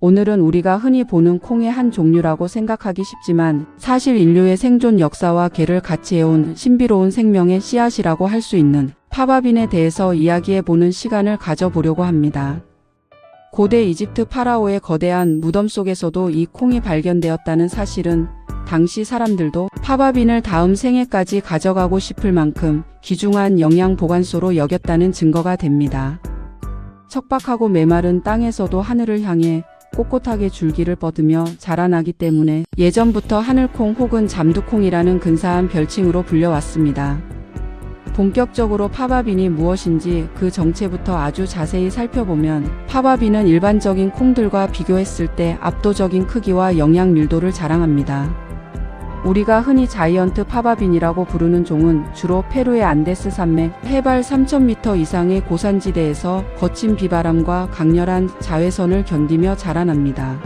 오늘은 우리가 흔히 보는 콩의 한 종류라고 생각하기 쉽지만 사실 인류의 생존 역사와 개를 같이 해온 신비로운 생명의 씨앗이라고 할 수 있는 파바빈에 대해서 이야기해보는 시간을 가져보려고 합니다. 고대 이집트 파라오의 거대한 무덤 속에서도 이 콩이 발견되었다는 사실은 당시 사람들도 파바빈을 다음 생애까지 가져가고 싶을 만큼 귀중한 영양 보관소로 여겼다는 증거가 됩니다. 척박하고 메마른 땅에서도 하늘을 향해 꼿꼿하게 줄기를 뻗으며 자라나기 때문에 예전부터 하늘콩 혹은 잠두콩이라는 근사한 별칭으로 불려왔습니다. 본격적으로 파바빈이 무엇인지 그 정체부터 아주 자세히 살펴보면 파바빈은 일반적인 콩들과 비교했을 때 압도적인 크기와 영양 밀도를 자랑합니다. 우리가 흔히 자이언트 파바빈이라고 부르는 종은 주로 페루의 안데스 산맥 해발 3000m 이상의 고산지대에서 거친 비바람과 강렬한 자외선을 견디며 자라납니다.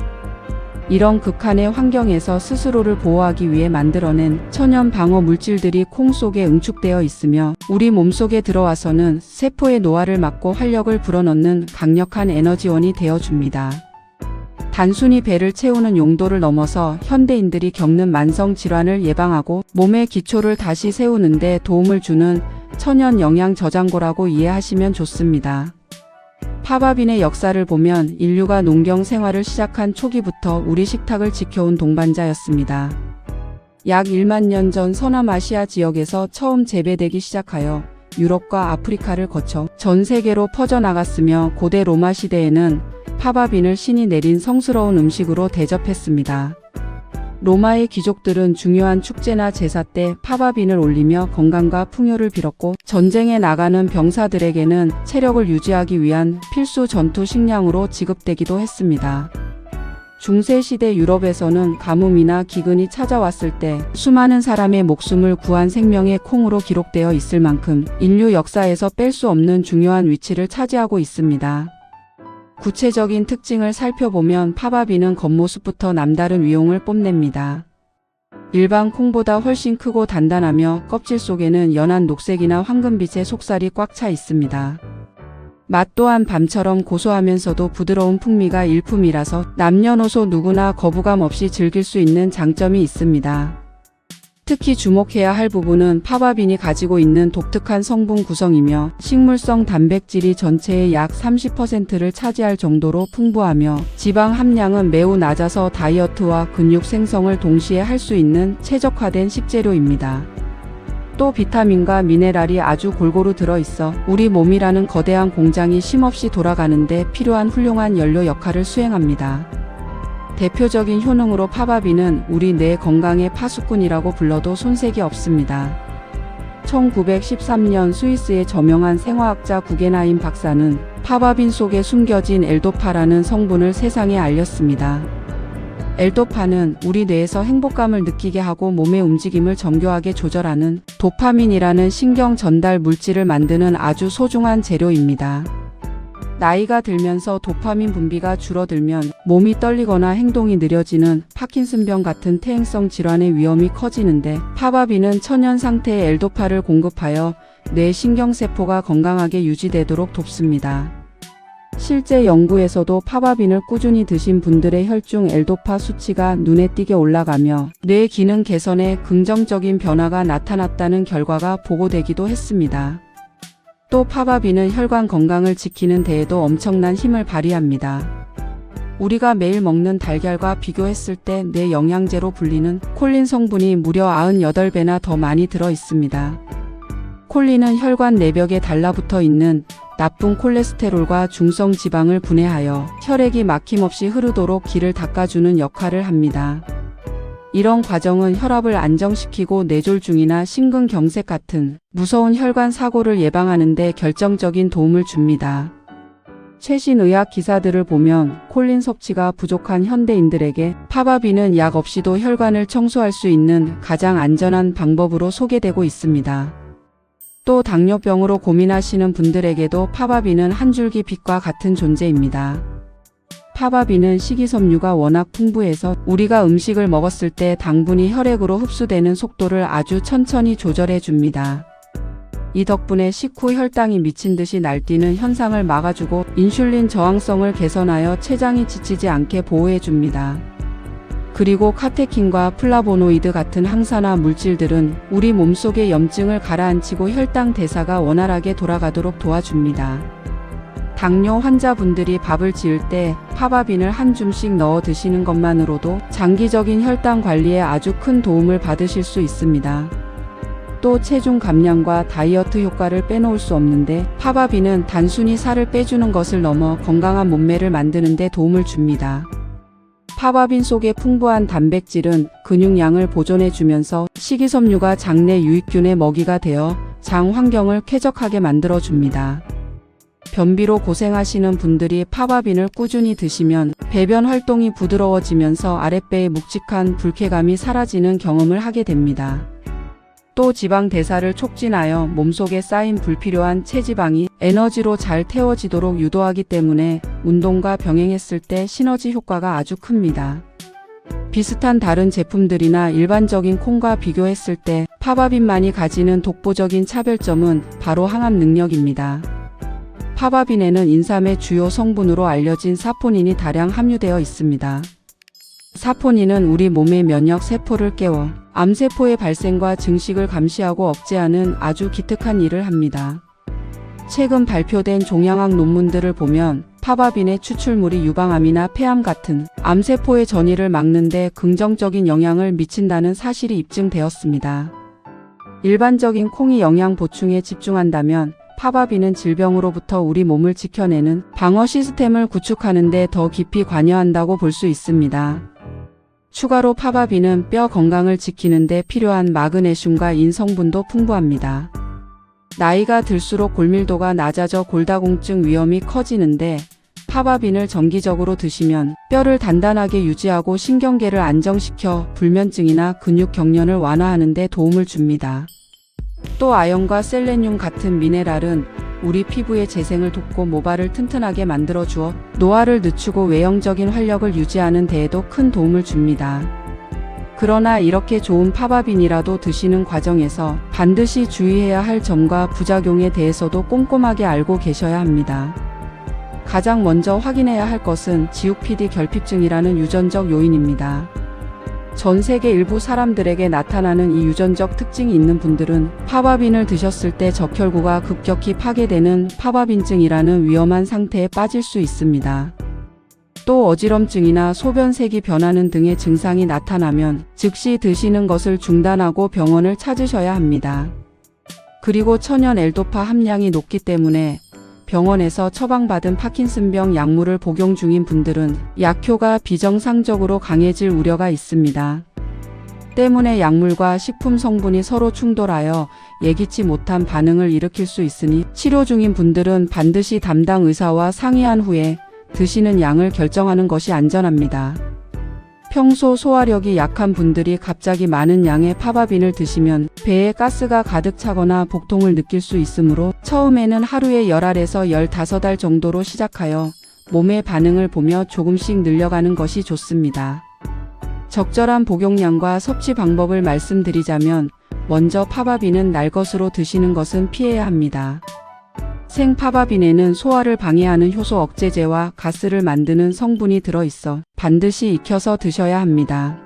이런 극한의 환경에서 스스로를 보호하기 위해 만들어낸 천연 방어 물질들이 콩 속에 응축되어 있으며 우리 몸속에 들어와서는 세포의 노화를 막고 활력을 불어넣는 강력한 에너지원이 되어줍니다. 단순히 배를 채우는 용도를 넘어서 현대인들이 겪는 만성 질환을 예방하고 몸의 기초를 다시 세우는 데 도움을 주는 천연 영양 저장고라고 이해하시면 좋습니다. 파바빈의 역사를 보면 인류가 농경 생활을 시작한 초기부터 우리 식탁을 지켜온 동반자였습니다. 약 1만 년 전 서남아시아 지역에서 처음 재배되기 시작하여 유럽과 아프리카를 거쳐 전 세계로 퍼져나갔으며 고대 로마 시대에는 파바빈을 신이 내린 성스러운 음식으로 대접했습니다. 로마의 귀족들은 중요한 축제나 제사 때 파바빈을 올리며 건강과 풍요를 빌었고 전쟁에 나가는 병사들에게는 체력을 유지하기 위한 필수 전투 식량으로 지급되기도 했습니다. 중세시대 유럽에서는 가뭄이나 기근이 찾아왔을 때 수많은 사람의 목숨을 구한 생명의 콩으로 기록되어 있을 만큼 인류 역사에서 뺄 수 없는 중요한 위치를 차지하고 있습니다. 구체적인 특징을 살펴보면 파바빈은 겉모습부터 남다른 위용을 뽐냅니다. 일반 콩보다 훨씬 크고 단단하며 껍질 속에는 연한 녹색이나 황금빛의 속살이 꽉 차 있습니다. 맛 또한 밤처럼 고소하면서도 부드러운 풍미가 일품이라서 남녀노소 누구나 거부감 없이 즐길 수 있는 장점이 있습니다. 특히 주목해야 할 부분은 파바빈이 가지고 있는 독특한 성분 구성이며 식물성 단백질이 전체의 약 30%를 차지할 정도로 풍부하며 지방 함량은 매우 낮아서 다이어트와 근육 생성을 동시에 할 수 있는 최적화된 식재료입니다. 또 비타민과 미네랄이 아주 골고루 들어있어 우리 몸이라는 거대한 공장이 쉼없이 돌아가는데 필요한 훌륭한 연료 역할을 수행합니다. 대표적인 효능으로 파바빈은 우리 뇌 건강의 파수꾼이라고 불러도 손색이 없습니다. 1913년 스위스의 저명한 생화학자 구겐하임 박사는 파바빈 속에 숨겨진 엘도파라는 성분을 세상에 알렸습니다. 엘도파는 우리 뇌에서 행복감을 느끼게 하고 몸의 움직임을 정교하게 조절하는 도파민이라는 신경 전달 물질을 만드는 아주 소중한 재료입니다. 나이가 들면서 도파민 분비가 줄어들면 몸이 떨리거나 행동이 느려지는 파킨슨병 같은 퇴행성 질환의 위험이 커지는데 파바빈은 천연 상태의 엘도파를 공급하여 뇌 신경세포가 건강하게 유지되도록 돕습니다. 실제 연구에서도 파바빈을 꾸준히 드신 분들의 혈중 엘도파 수치가 눈에 띄게 올라가며 뇌 기능 개선에 긍정적인 변화가 나타났다는 결과가 보고되기도 했습니다. 또 파바빈은 혈관 건강을 지키는 데에도 엄청난 힘을 발휘합니다. 우리가 매일 먹는 달걀과 비교했을 때 뇌 영양제로 불리는 콜린 성분이 무려 98배나 더 많이 들어 있습니다. 콜린은 혈관 내벽에 달라붙어 있는 나쁜 콜레스테롤과 중성 지방을 분해하여 혈액이 막힘없이 흐르도록 길을 닦아주는 역할을 합니다. 이런 과정은 혈압을 안정시키고 뇌졸중이나 심근경색 같은 무서운 혈관 사고를 예방하는 데 결정적인 도움을 줍니다. 최신 의학 기사들을 보면 콜린 섭취가 부족한 현대인들에게 파바빈은 약 없이도 혈관을 청소할 수 있는 가장 안전한 방법으로 소개되고 있습니다. 또 당뇨병으로 고민하시는 분들에게도 파바빈은 한 줄기 빛과 같은 존재입니다. 파바빈은 식이섬유가 워낙 풍부해서 우리가 음식을 먹었을 때 당분이 혈액으로 흡수되는 속도를 아주 천천히 조절해 줍니다. 이 덕분에 식후 혈당이 미친 듯이 날뛰는 현상을 막아주고 인슐린 저항성을 개선하여 췌장이 지치지 않게 보호해줍니다. 그리고 카테킨과 플라보노이드 같은 항산화 물질들은 우리 몸속의 염증을 가라앉히고 혈당 대사가 원활하게 돌아가도록 도와줍니다. 당뇨 환자분들이 밥을 지을 때 파바빈을 한 줌씩 넣어 드시는 것만으로도 장기적인 혈당 관리에 아주 큰 도움을 받으실 수 있습니다. 또 체중 감량과 다이어트 효과를 빼놓을 수 없는데 파바빈은 단순히 살을 빼주는 것을 넘어 건강한 몸매를 만드는 데 도움을 줍니다. 파바빈 속의 풍부한 단백질은 근육량을 보존해주면서 식이섬유가 장내 유익균의 먹이가 되어 장 환경을 쾌적하게 만들어줍니다. 변비로 고생하시는 분들이 파바빈을 꾸준히 드시면 배변 활동이 부드러워지면서 아랫배의 묵직한 불쾌감이 사라지는 경험을 하게 됩니다. 또 지방 대사를 촉진하여 몸속에 쌓인 불필요한 체지방이 에너지로 잘 태워지도록 유도하기 때문에 운동과 병행했을 때 시너지 효과가 아주 큽니다. 비슷한 다른 제품들이나 일반적인 콩과 비교했을 때 파바빈만이 가지는 독보적인 차별점은 바로 항암 능력입니다. 파바빈에는 인삼의 주요 성분으로 알려진 사포닌이 다량 함유되어 있습니다. 사포닌은 우리 몸의 면역 세포를 깨워 암세포의 발생과 증식을 감시하고 억제하는 아주 기특한 일을 합니다. 최근 발표된 종양학 논문들을 보면 파바빈의 추출물이 유방암이나 폐암 같은 암세포의 전이를 막는 데 긍정적인 영향을 미친다는 사실이 입증되었습니다. 일반적인 콩이 영양 보충에 집중한다면 파바빈은 질병으로부터 우리 몸을 지켜내는 방어 시스템을 구축하는 데 더 깊이 관여한다고 볼 수 있습니다. 추가로 파바빈은 뼈 건강을 지키는 데 필요한 마그네슘과 인 성분도 풍부합니다. 나이가 들수록 골밀도가 낮아져 골다공증 위험이 커지는데 파바빈을 정기적으로 드시면 뼈를 단단하게 유지하고 신경계를 안정시켜 불면증이나 근육 경련을 완화하는 데 도움을 줍니다. 또 아연과 셀레늄 같은 미네랄은 우리 피부의 재생을 돕고 모발을 튼튼하게 만들어 주어 노화를 늦추고 외형적인 활력을 유지하는 데에도 큰 도움을 줍니다. 그러나 이렇게 좋은 파바빈이라도 드시는 과정에서 반드시 주의해야 할 점과 부작용에 대해서도 꼼꼼하게 알고 계셔야 합니다. 가장 먼저 확인해야 할 것은 지옥PD 결핍증이라는 유전적 요인입니다. 전 세계 일부 사람들에게 나타나는 이 유전적 특징이 있는 분들은 파바빈을 드셨을 때 적혈구가 급격히 파괴되는 파바빈증이라는 위험한 상태에 빠질 수 있습니다. 또 어지럼증이나 소변색이 변하는 등의 증상이 나타나면 즉시 드시는 것을 중단하고 병원을 찾으셔야 합니다. 그리고 천연 L도파 함량이 높기 때문에 병원에서 처방받은 파킨슨병 약물을 복용 중인 분들은 약효가 비정상적으로 강해질 우려가 있습니다. 때문에 약물과 식품 성분이 서로 충돌하여 예기치 못한 반응을 일으킬 수 있으니 치료 중인 분들은 반드시 담당 의사와 상의한 후에 드시는 양을 결정하는 것이 안전합니다. 평소 소화력이 약한 분들이 갑자기 많은 양의 파바빈을 드시면 배에 가스가 가득 차거나 복통을 느낄 수 있으므로 처음에는 하루에 10알에서 15알 정도로 시작하여 몸의 반응을 보며 조금씩 늘려가는 것이 좋습니다. 적절한 복용량과 섭취 방법을 말씀드리자면 먼저 파바빈은 날 것으로 드시는 것은 피해야 합니다. 생파바빈에는 소화를 방해하는 효소 억제제와 가스를 만드는 성분이 들어있어 반드시 익혀서 드셔야 합니다.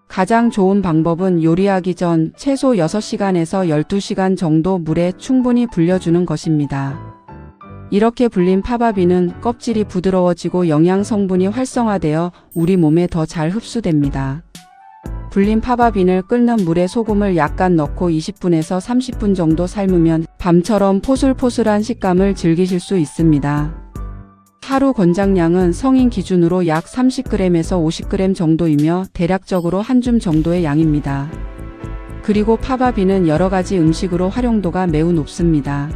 가장 좋은 방법은 요리하기 전 최소 6시간에서 12시간 정도 물에 충분히 불려주는 것입니다. 이렇게 불린 파바빈은 껍질이 부드러워지고 영양 성분이 활성화되어 우리 몸에 더 잘 흡수됩니다. 불린 파바빈을 끓는 물에 소금을 약간 넣고 20분에서 30분 정도 삶으면 밤처럼 포슬포슬한 식감을 즐기실 수 있습니다. 하루 권장량은 성인 기준으로 약 30g에서 50g 정도이며 대략적으로 한 줌 정도의 양입니다. 그리고 파바빈은 여러가지 음식으로 활용도가 매우 높습니다.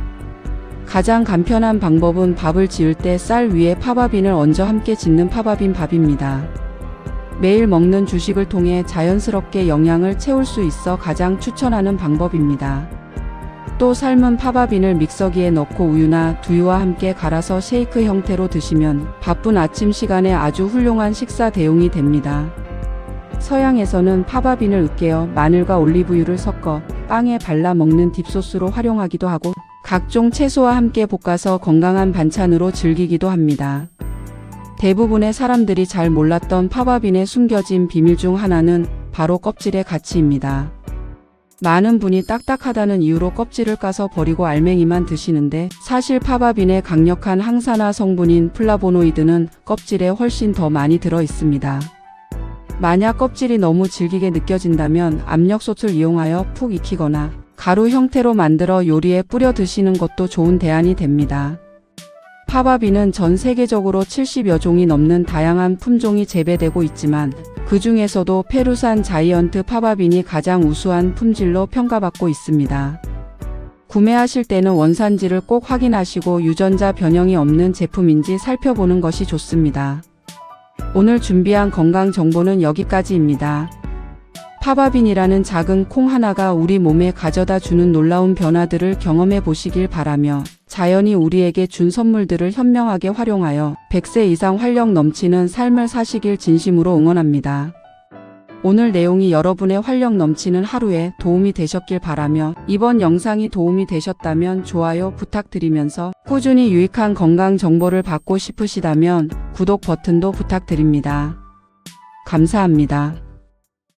가장 간편한 방법은 밥을 지을 때 쌀 위에 파바빈을 얹어 함께 짓는 파바빈 밥입니다. 매일 먹는 주식을 통해 자연스럽게 영양을 채울 수 있어 가장 추천하는 방법입니다. 또 삶은 파바빈을 믹서기에 넣고 우유나 두유와 함께 갈아서 쉐이크 형태로 드시면 바쁜 아침 시간에 아주 훌륭한 식사 대용이 됩니다. 서양에서는 파바빈을 으깨어 마늘과 올리브유를 섞어 빵에 발라 먹는 딥소스로 활용하기도 하고 각종 채소와 함께 볶아서 건강한 반찬으로 즐기기도 합니다. 대부분의 사람들이 잘 몰랐던 파바빈의 숨겨진 비밀 중 하나는 바로 껍질의 가치입니다. 많은 분이 딱딱하다는 이유로 껍질을 까서 버리고 알맹이만 드시는데 사실 파바빈의 강력한 항산화 성분인 플라보노이드는 껍질에 훨씬 더 많이 들어 있습니다. 만약 껍질이 너무 질기게 느껴진다면 압력솥을 이용하여 푹 익히거나 가루 형태로 만들어 요리에 뿌려 드시는 것도 좋은 대안이 됩니다. 파바빈은 전 세계적으로 70여 종이 넘는 다양한 품종이 재배되고 있지만 그 중에서도 페루산 자이언트 파바빈이 가장 우수한 품질로 평가받고 있습니다. 구매하실 때는 원산지를 꼭 확인하시고 유전자 변형이 없는 제품인지 살펴보는 것이 좋습니다. 오늘 준비한 건강 정보는 여기까지입니다. 파바빈이라는 작은 콩 하나가 우리 몸에 가져다 주는 놀라운 변화들을 경험해 보시길 바라며 자연이 우리에게 준 선물들을 현명하게 활용하여 100세 이상 활력 넘치는 삶을 사시길 진심으로 응원합니다. 오늘 내용이 여러분의 활력 넘치는 하루에 도움이 되셨길 바라며 이번 영상이 도움이 되셨다면 좋아요 부탁드리면서 꾸준히 유익한 건강 정보를 받고 싶으시다면 구독 버튼도 부탁드립니다. 감사합니다.